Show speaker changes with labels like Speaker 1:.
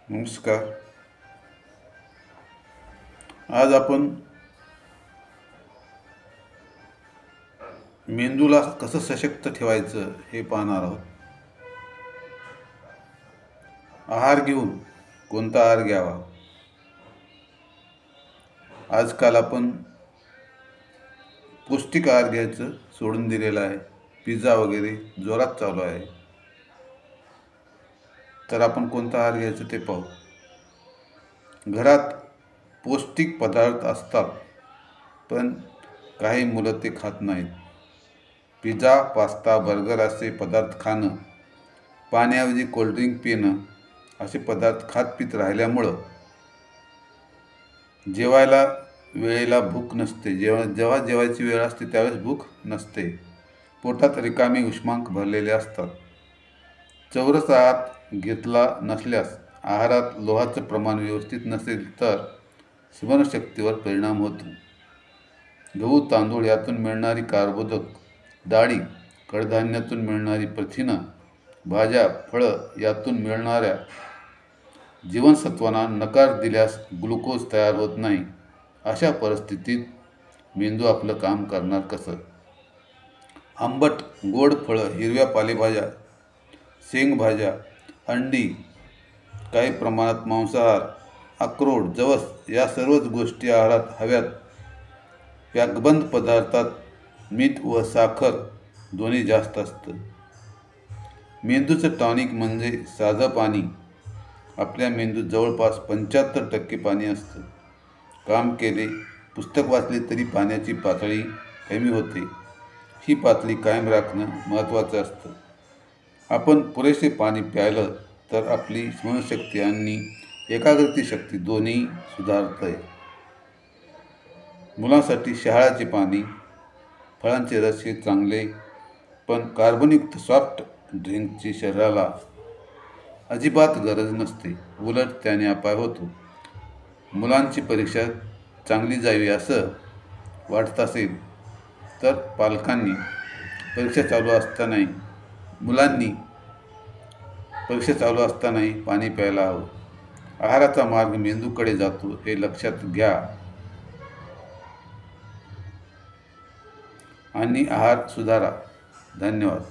Speaker 1: नमस्कार. आज आपण मेंदूला कसं सशक्त ठेवायचं हे पाहणार आहोत. आहार घेऊन कोणता आहार घ्यावा. आजकाल आपण पौष्टिक आहार घ्यायचं सोडून दिलेलं आहे. पिझ्झा वगैरे जोरात चालू आहे. तर आपण कोणता आहार घ्यायचं ते पाहू. घरात पौष्टिक पदार्थ असतात, पण काही मुलं ते खात नाहीत. पिझ्झा, पास्ता, बर्गर असे पदार्थ खाणं, पाण्याऐवजी कोल्ड्रिंक पिणं असे पदार्थ खात पीत राहिल्यामुळं जेवायला वेळेला भूक नसते. जेव्हा जेवायची वेळ असते त्यावेळेस भूक नसते. पोटात रिकामे उष्मांक भरलेले असतात. चौरस आहार घेतला नसल्यास, आहारात लोहाचं प्रमाण व्यवस्थित नसेल तर स्मरणशक्तीवर परिणाम होतो. गहू, तांदूळ यातून मिळणारी कार्बोदक, डाळी, कडधान्यातून मिळणारी प्रथिनं, भाज्या, फळं यातून मिळणाऱ्या जीवनसत्वांना नकार दिल्यास ग्लुकोज तयार होत नाही. अशा परिस्थितीत मेंदू आपलं काम करणार कसं? आंबट, गोड फळं, हिरव्या पालेभाज्या, शेंगभाज्या, अंडी, काही प्रमाणात मांसाहार, अक्रोड, जवस या सर्वच गोष्टी आहारात हव्यात. पॅकबंद पदार्थात मीठ व साखर दोन्ही जास्त असतं. मेंदूचं टॉनिक म्हणजे साधं पाणी. आपल्या मेंदूत जवळपास 75% पाणी असतं. काम केले, पुस्तक वाचले तरी पाण्याची पातळी कमी होते. ही पातळी कायम राखणं महत्त्वाचं असतं. आपण पुरेसे पाणी प्यायलं तर आपली स्मरणशक्ती आणि एकाग्रताशक्ती दोन्ही सुधारते. मुलांसाठी शहाळ्याचे पाणी, फळांचे रस हे चांगले, पण कार्बनयुक्त सॉफ्ट ड्रिंकची शरीराला अजिबात गरज नसते. उलट त्याने अपाय होतो. मुलांची परीक्षा चांगली जावी असं वाटत असेल तर मुलांनी परीक्षा चालू असतानाही पाणी प्यायला हवं. आहाराचा मार्ग मेंदूकडे जातो हे लक्षात घ्या आणि आहार सुधारा. धन्यवाद.